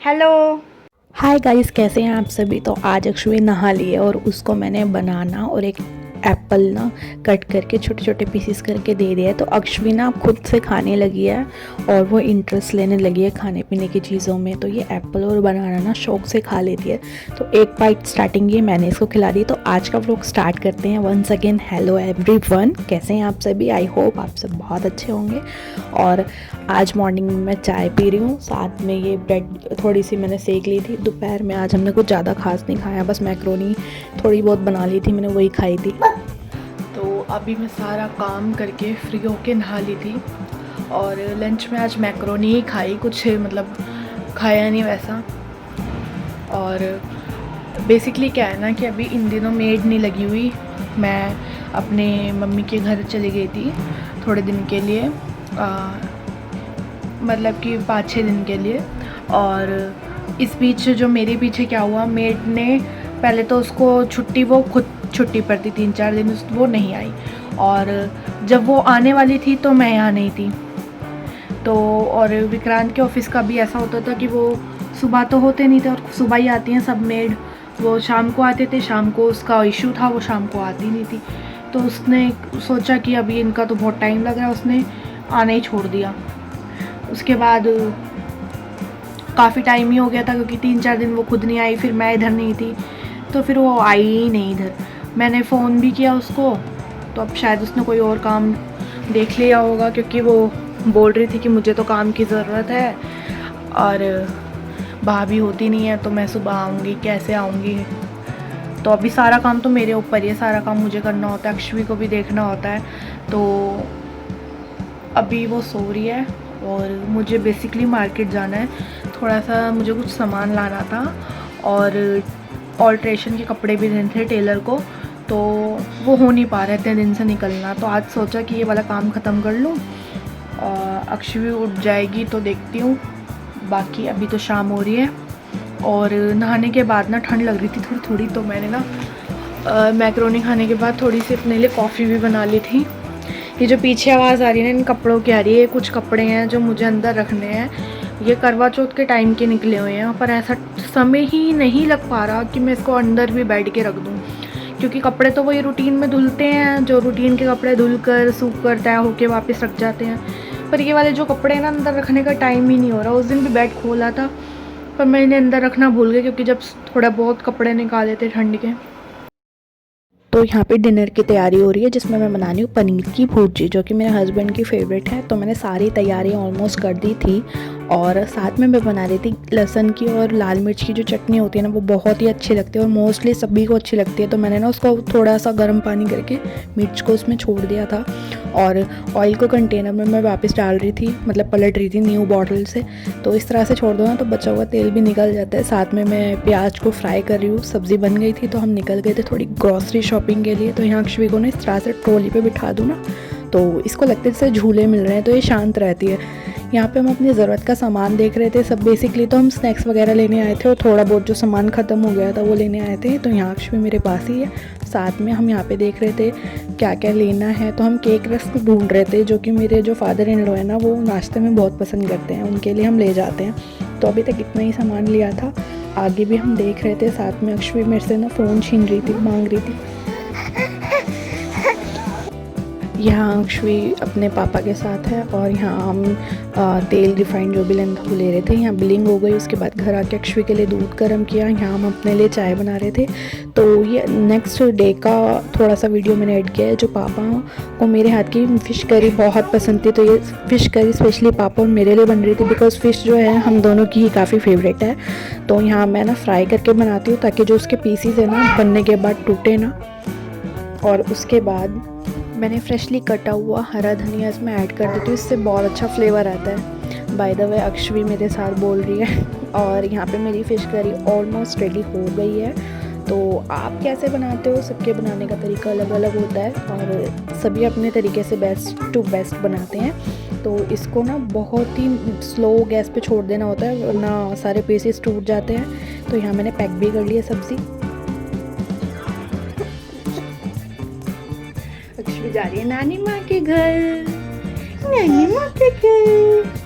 Hello. Hi guys, कैसे हैं आप सभी। तो आज अक्षुए नहा लिए और उसको मैंने बनाना और एक एप्पल ना कट करके छोटे छोटे पीसेस करके दे दिया है। तो अक्षुवी ना खुद से खाने लगी है और वो इंटरेस्ट लेने लगी है खाने पीने की चीज़ों में। तो ये एप्पल और बनाना ना शौक से खा लेती है। तो एक बाइट स्टार्टिंग ये मैंने इसको खिला दी। तो आज का व्लॉग स्टार्ट करते हैं। वंस अगेन हेलो एवरीवन, कैसे हैं आप सभी। आई होप आप सब बहुत अच्छे होंगे। और आज मॉर्निंग में मैं चाय पी रही हूँ, साथ में ये ब्रेड थोड़ी सी मैंने सेक ली थी। दोपहर में आज हमने कुछ ज़्यादा खास नहीं खाया, बस मैक्रोनी थोड़ी बहुत बना ली थी, मैंने वही खाई थी। तो अभी मैं सारा काम करके फ्री होके नहा ली थी और लंच में आज मैक्रोनी ही खाई, कुछ मतलब खाया नहीं वैसा। और बेसिकली क्या है ना कि अभी इन दिनों मेड नहीं लगी हुई। मैं अपने मम्मी के घर चली गई थी थोड़े दिन के लिए, मतलब कि 5-6 दिन के लिए। और इस बीच जो मेरे पीछे क्या हुआ, मेड ने पहले तो उसको छुट्टी, वो खुद छुट्टी पर थी 3-4 दिन, वो नहीं आई। और जब वो आने वाली थी तो मैं यहाँ नहीं थी। तो और विक्रांत के ऑफिस का भी ऐसा होता था कि वो सुबह तो होते नहीं थे और सुबह ही आती हैं सब मेड, वो शाम को आते थे। शाम को उसका इशू था, वो शाम को आती नहीं थी। तो उसने सोचा कि अभी इनका तो बहुत टाइम लग रहा है, उसने आना ही छोड़ दिया। उसके बाद काफ़ी टाइम ही हो गया था क्योंकि 3-4 दिन वो खुद नहीं आई, फिर मैं इधर नहीं थी, तो फिर वो आई ही नहीं इधर। मैंने फ़ोन भी किया उसको, तो अब शायद उसने कोई और काम देख लिया होगा, क्योंकि वो बोल रही थी कि मुझे तो काम की ज़रूरत है और भाभी होती नहीं है, तो मैं सुबह आऊँगी, कैसे आऊँगी। तो अभी सारा काम तो मेरे ऊपर ही है, सारा काम मुझे करना होता है, अक्षवी को भी देखना होता है। तो अभी वो सो रही है और मुझे बेसिकली मार्केट जाना है, थोड़ा सा मुझे कुछ सामान लाना था और ऑल्ट्रेशन के कपड़े भी देने थे टेलर को, तो वो हो नहीं पा रहे इतने दिन से निकलना। तो आज सोचा कि ये वाला काम ख़त्म कर लूँ। अक्षवी उठ जाएगी तो देखती हूँ, बाकी अभी तो शाम हो रही है। और नहाने के बाद ना ठंड लग रही थी थोड़ी थोड़ी, तो मैंने ना मैक्रोनी खाने के बाद थोड़ी सी अपने लिए कॉफ़ी भी बना ली थी। ये जो पीछे आवाज़ आ रही है ना, इन कपड़ों की आ रही है। कुछ कपड़े हैं जो मुझे अंदर रखने हैं, ये करवा चौथ के टाइम के निकले हुए हैं, पर ऐसा समय ही नहीं लग पा रहा कि मैं इसको अंदर भी बैठ के रख दूँ, क्योंकि कपड़े तो वही रूटीन में धुलते हैं, जो रूटीन के कपड़े धुल कर सूख कर तय होके वापस रख जाते हैं। पर ये वाले जो कपड़े हैं ना, अंदर रखने का टाइम ही नहीं हो रहा। उस दिन भी बेड खोला था पर मैंने अंदर रखना भूल गई, क्योंकि जब थोड़ा बहुत कपड़े निकाले थे ठंड के। तो यहाँ पे डिनर की तैयारी हो रही है, जिसमें मैं बना रही हूँ पनीर की भुर्जी, जो कि मेरे हस्बैंड की फेवरेट है। तो मैंने सारी तैयारियाँ ऑलमोस्ट कर दी थी और साथ में मैं बना रही थी लहसुन की और लाल मिर्च की जो चटनी होती है ना, वो बहुत ही अच्छी लगती है और मोस्टली सभी को अच्छी लगती है। तो मैंने ना उसको थोड़ा सा गर्म पानी करके मिर्च को उसमें छोड़ दिया था और ऑयल को कंटेनर में मैं वापस डाल रही थी, मतलब पलट रही थी न्यू बॉटल से। तो इस तरह से छोड़ दो ना तो बचा हुआ तेल भी निकल जाता है। साथ में मैं प्याज को फ्राई कर रही हूँ। सब्ज़ी बन गई थी तो हम निकल गए थे थोड़ी ग्रॉसरी शॉपिंग के लिए। तो यहाँ अक्षवी को ना इस तरह से ट्रॉली पे बिठा दूँ ना, तो इसको लगता है जैसे झूले मिल रहे हैं, तो ये शांत रहती है। यहाँ पे हम अपनी ज़रूरत का सामान देख रहे थे सब। बेसिकली तो हम स्नैक्स वगैरह लेने आए थे और थोड़ा बहुत जो सामान ख़त्म हो गया था वो लेने आए थे। तो यहाँ अक्षवी मेरे पास ही है। साथ में हम यहाँ पे देख रहे थे क्या क्या लेना है। तो हम केक रस्क ढूंढ रहे थे, जो कि मेरे जो फादर इन लॉ है ना, वो नाश्ते में बहुत पसंद करते हैं, उनके लिए हम ले जाते हैं। तो अभी तक इतना ही सामान लिया था, आगे भी हम देख रहे थे। साथ में अक्षवी मेरे से ना फ़ोन छीन रही थी, मांग रही थी। यहाँ अक्षवी अपने पापा के साथ है और यहाँ हम तेल रिफाइंड जो भी लेना था वो ले रहे थे। यहाँ बिलिंग हो गई, उसके बाद घर आके अक्षवी के लिए दूध गर्म किया। यहाँ हम अपने लिए चाय बना रहे थे। तो ये नेक्स्ट डे का थोड़ा सा वीडियो मैंने ऐड किया है। जो पापा को मेरे हाथ की फ़िश करी बहुत पसंद थी, तो ये फ़िश करी स्पेशली पापा और मेरे लिए बन रही थी, बिकॉज़ फ़िश जो है हम दोनों की ही काफ़ी फेवरेट है। तो यहाँ मैं ना फ्राई करके बनाती हूँ ताकि जो उसके पीसीज है ना बनने के बाद टूटे ना। और उसके बाद मैंने फ्रेशली कटा हुआ हरा धनिया इसमें ऐड कर देती हूँ, इससे बहुत अच्छा फ्लेवर आता है। बाय द वे अक्षवी मेरे साथ बोल रही है। और यहाँ पे मेरी फ़िश करी ऑलमोस्ट रेडी हो गई है। तो आप कैसे बनाते हो, सबके बनाने का तरीका अलग अलग होता है और सभी अपने तरीके से बेस्ट टू बेस्ट बनाते हैं। तो इसको ना बहुत ही स्लो गैस पे छोड़ देना होता है, वरना सारे पीसेस टूट जाते हैं। तो यहाँ मैंने पैक भी कर लिया सब्ज़ी। अक्षवी जा रही है नानी माँ के घर, नानी माँ के घर।